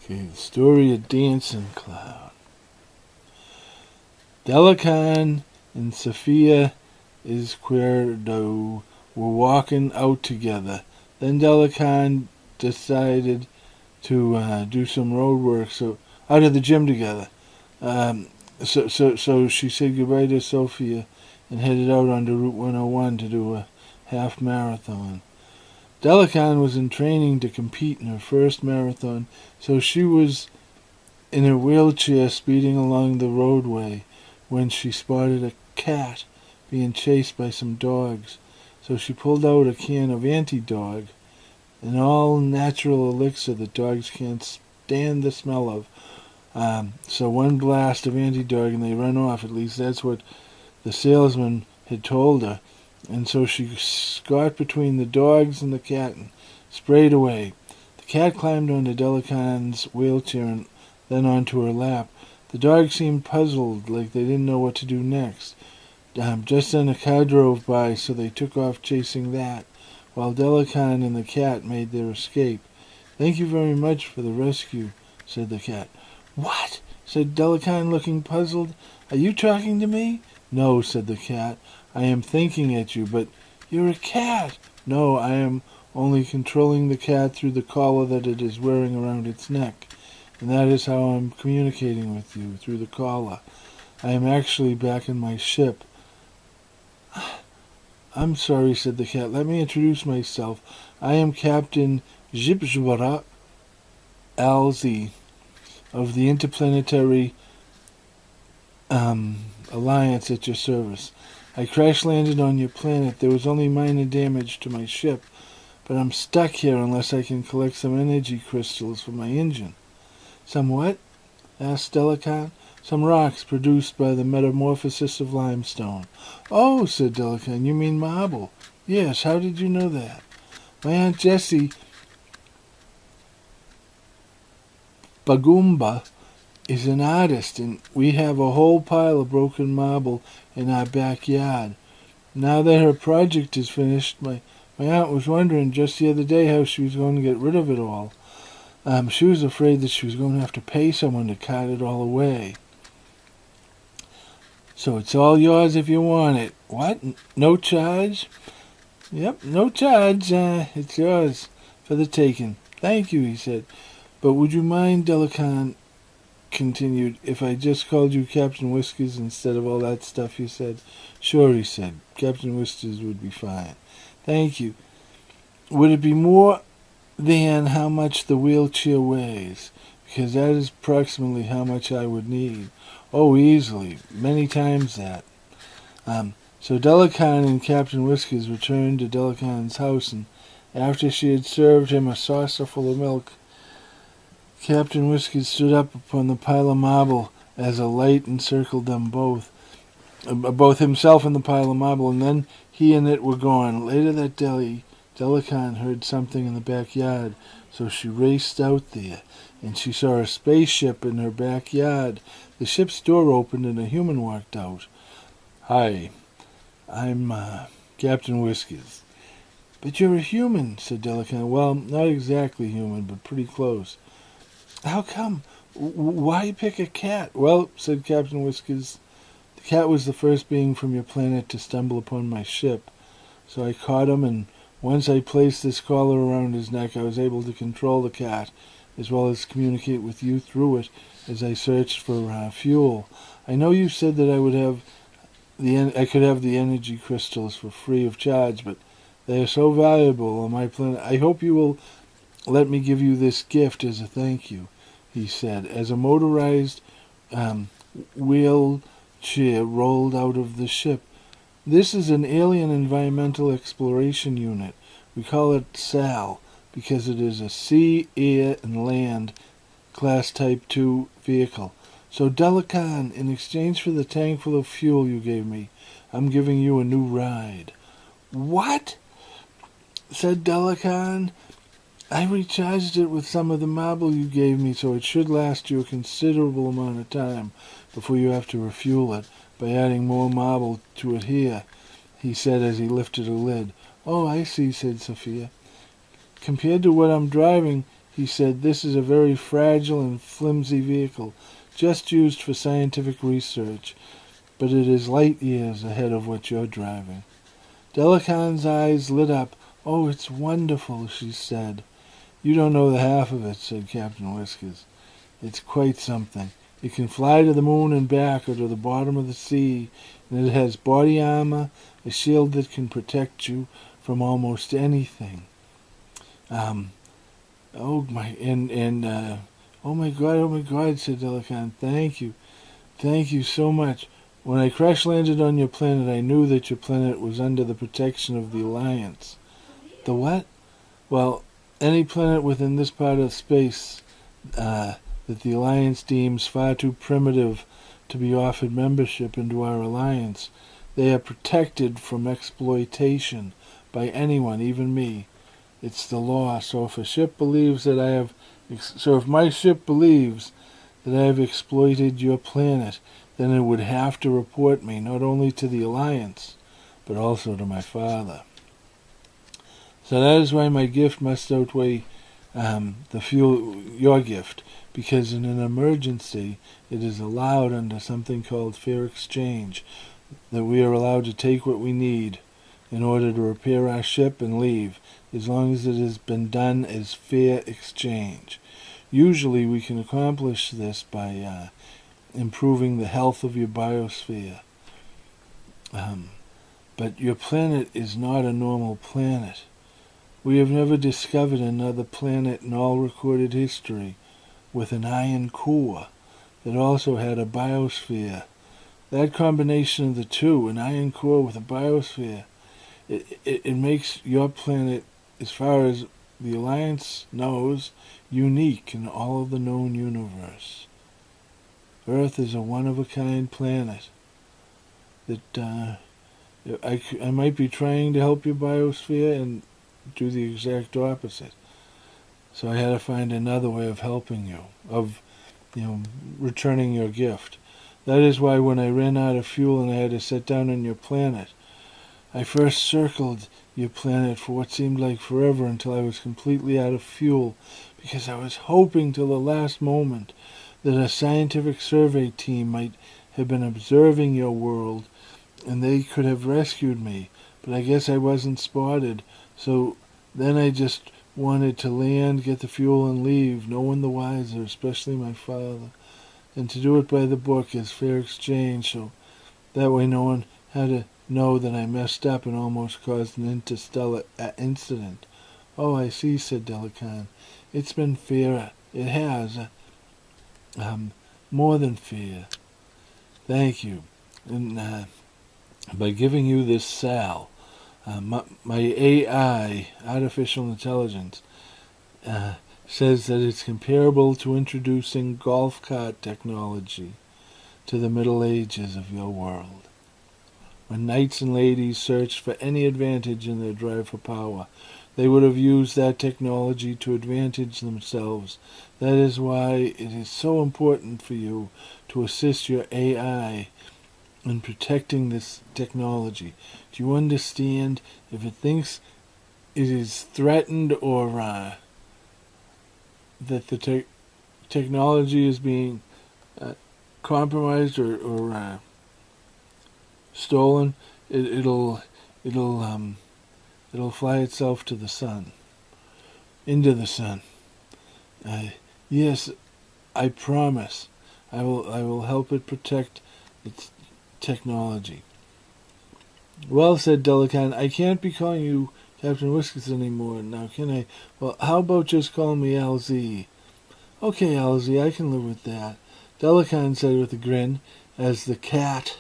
Okay, the story of Dancing Cloud. DELA KHAN and Sofia Izquierdo were walking out together. Then DELA KHAN decided to do some road work, so out of the gym together. So she said goodbye to Sofia and headed out onto Route 101 to do a half marathon. DELA KHAN was in training to compete in her first marathon, so she was in her wheelchair speeding along the roadway when she spotted a cat being chased by some dogs. So she pulled out a can of anti-dog, an all-natural elixir that dogs can't stand the smell of. So one blast of anti-dog and they run off. At least that's what the salesman had told her. And so she got between the dogs and the cat and sprayed away. The cat climbed onto DELA KHAN's wheelchair and then onto her lap. The dogs seemed puzzled, like they didn't know what to do next. Just then a car drove by, so they took off chasing that, while DELA KHAN and the cat made their escape. "Thank you very much for the rescue," said the cat. "What?" said DELA KHAN, looking puzzled. "Are you talking to me?" "No," said the cat. "I am thinking at you, but you're a cat." "No, I am only controlling the cat through the collar that it is wearing around its neck. And that is how I'm communicating with you, through the collar. I am actually back in my ship." "I'm sorry," said the cat. "Let me introduce myself. I am Captain Jibjwara Alzi of the Interplanetary Alliance at your service. I crash-landed on your planet. There was only minor damage to my ship, but I'm stuck here unless I can collect some energy crystals for my engine." "Some what?" asked DELA KHAN. "Some rocks produced by the metamorphosis of limestone." "Oh," said DELA KHAN, "you mean marble." "Yes, how did you know that?" "My Aunt Jessie Bagumba is an artist, and we have a whole pile of broken marble in our backyard. Now that her project is finished, my aunt was wondering just the other day how she was going to get rid of it all. She was afraid that she was going to have to pay someone to cart it all away." "So it's all yours if you want it." "What? No charge?" "Yep, no charge. It's yours for the taking." "Thank you," he said. "But would you mind," DELA KHAN continued, "if I just called you Captain Whiskers instead of all that stuff you said?" "Sure," he said. "Captain Whiskers would be fine." "Thank you. Would it be more than how much the wheelchair weighs? Because that is approximately how much I would need." "Oh, easily. Many times that." So DELA KHAN and Captain Whiskers returned to DELA KHAN's house, and after she had served him a saucer full of milk, Captain Whiskers stood up upon the pile of marble as a light encircled them both himself and the pile of marble, and then he and it were gone. Later that day, DELA KHAN heard something in the backyard, so she raced out there, and she saw a spaceship in her backyard. The ship's door opened and a human walked out. "Hi, I'm Captain Whiskers." "But you're a human," said DELA KHAN. "Well, not exactly human, but pretty close." "How come? Why pick a cat?" "Well," said Captain Whiskers, "the cat was the first being from your planet to stumble upon my ship. So I caught him, and once I placed this collar around his neck, I was able to control the cat, as well as communicate with you through it as I searched for fuel. I know you said that I could have the energy crystals for free of charge, but they are so valuable on my planet. I hope you will let me give you this gift as a thank you," he said, as a motorized wheelchair rolled out of the ship. "This is an alien environmental exploration unit. We call it SAL because it is a sea, air, and land class Type 2 vehicle. So DELA KHAN, in exchange for the tank full of fuel you gave me, I'm giving you a new ride." "What?" said DELA KHAN. "I recharged it with some of the marble you gave me, so it should last you a considerable amount of time before you have to refuel it by adding more marble to it here," he said as he lifted a lid. "Oh, I see," said Sofia. "Compared to what I'm driving, He said, "This is a very fragile and flimsy vehicle, just used for scientific research, but it is light years ahead of what you're driving." DELA KHAN's eyes lit up. "Oh, it's wonderful," she said. "You don't know the half of it," said Captain Whiskers. "It's quite something. It can fly to the moon and back, or to the bottom of the sea, and it has body armor, a shield that can protect you from almost anything. Oh my, oh my God," said DELA KHAN. Thank you so much. When I crash landed on your planet, I knew that your planet was under the protection of the Alliance." "The what?" "Well, any planet within this part of space that the Alliance deems far too primitive to be offered membership into our alliance, they are protected from exploitation by anyone, even me. It's the law. So if my ship believes that I have exploited your planet, then it would have to report me not only to the Alliance, but also to my father. So that is why my gift must outweigh the fuel, your gift, because in an emergency it is allowed under something called fair exchange, that we are allowed to take what we need in order to repair our ship and leave, as long as it has been done as fair exchange. Usually we can accomplish this by improving the health of your biosphere. But your planet is not a normal planet. We have never discovered another planet in all recorded history with an iron core that also had a biosphere. That combination of the two, an iron core with a biosphere, it makes your planet, as far as the Alliance knows, unique in all of the known universe. Earth is a one-of-a-kind planet that I might be trying to help your biosphere and do the exact opposite. So I had to find another way of helping you, of returning your gift. That is why when I ran out of fuel and I had to set down on your planet, I first circled your planet for what seemed like forever until I was completely out of fuel, because I was hoping till the last moment that a scientific survey team might have been observing your world and they could have rescued me. But I guess I wasn't spotted, so then I just wanted to land, get the fuel, and leave, no one the wiser, especially my father, and to do it by the book as fair exchange, so that way no one had to know that I messed up and almost caused an interstellar incident." "Oh, I see," said DELA KHAN. "It's been fair. It has. More than fair. Thank you. And by giving you this SAL, my AI, artificial intelligence, says that it's comparable to introducing golf cart technology to the Middle Ages of your world, when knights and ladies searched for any advantage in their drive for power. They would have used that technology to advantage themselves. That is why it is so important for you to assist your AI in protecting this technology. Do you understand? If it thinks it is threatened or that the technology is being compromised or stolen, it'll fly itself to the sun, into the sun. Yes, I promise. I will help it protect its technology." "Well," said DELA KHAN, "I can't be calling you Captain Whiskers anymore now, can I? Well, how about just calling me LZ?" "Okay, LZ, I can live with that," DELA KHAN said with a grin, as the cat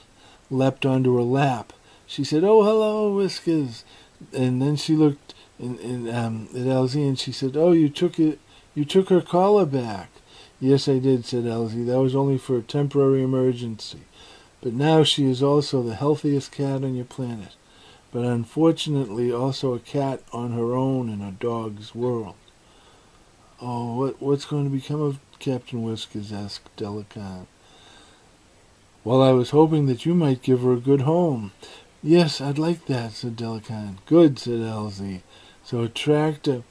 leapt onto her lap. She said, "Oh, hello, Whiskers." And then she looked at LZ and she said, "Oh, you took her collar back." "Yes, I did," said LZ. "That was only for a temporary emergency. But now she is also the healthiest cat on your planet. But unfortunately also a cat on her own in a dog's world." "Oh, what's going to become of Captain Whiskers?" asked DELA KHAN. "Well, I was hoping that you might give her a good home." "Yes, I'd like that," said DELA KHAN. "Good," said LZ. "So a tractor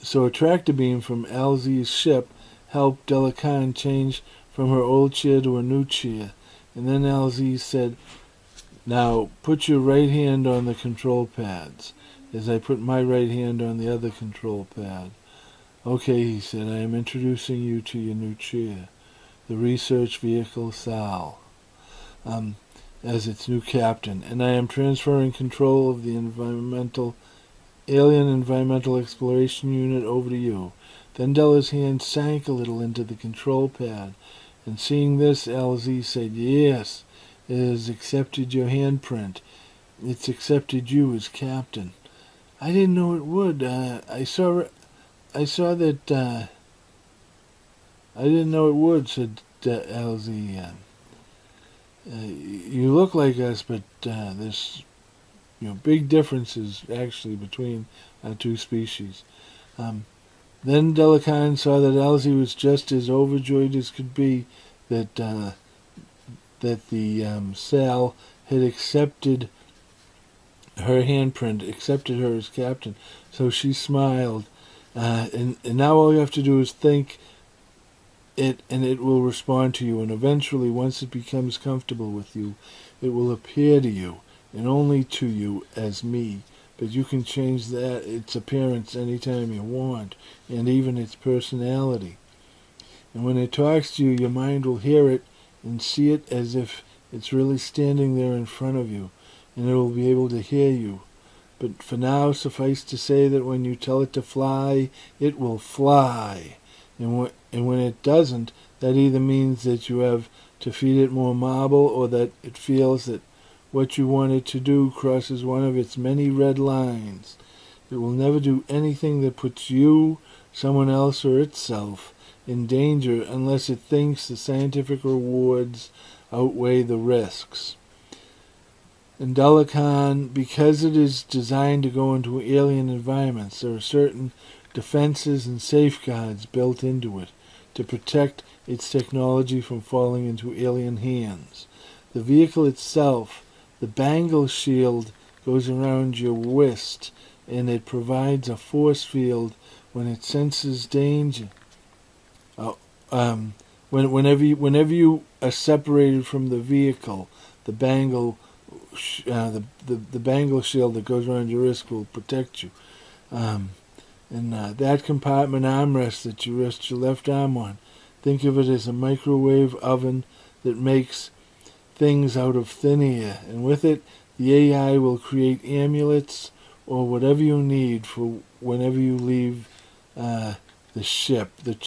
So a tractor beam from LZ's ship helped DELA KHAN change from her old chair to a new chair. And then LZ said, "Now put your right hand on the control pads," as I put my right hand on the other control pad. "Okay," he said, "I am introducing you to your new chair, the research vehicle Sal, as its new captain, and I am transferring control of the alien environmental exploration unit over to you." Then Della's hand sank a little into the control pad, and seeing this, LZ said, "Yes, it has accepted your handprint. It's accepted you as captain." "I didn't know it would. I saw that. I didn't know it would," said LZ. "You look like us, but there's big differences actually between our two species." Then DELA KHAN saw that LZ was just as overjoyed as could be that the Sal had accepted her handprint, accepted her as captain. So she smiled, and now all you have to do is think it, and it will respond to you. And eventually, once it becomes comfortable with you, it will appear to you, and only to you, as me. But you can change its appearance anytime you want, and even its personality. And when it talks to you, your mind will hear it and see it as if it's really standing there in front of you, and it will be able to hear you. But for now, suffice to say that when you tell it to fly, it will fly. And when it doesn't, that either means that you have to feed it more marble, or that it feels that what you want it to do crosses one of its many red lines. It will never do anything that puts you, someone else, or itself in danger unless it thinks the scientific rewards outweigh the risks. In DELA KHAN, because it is designed to go into alien environments, there are certain defenses and safeguards built into it to protect its technology from falling into alien hands. The vehicle itself, the bangle shield, goes around your wrist, and it provides a force field when it senses danger. Whenever you are separated from the vehicle, the bangle shield that goes around your wrist will protect you. And that compartment armrest that you rest your left arm on, think of it as a microwave oven that makes things out of thin air, and with it, the AI will create amulets or whatever you need for whenever you leave the ship.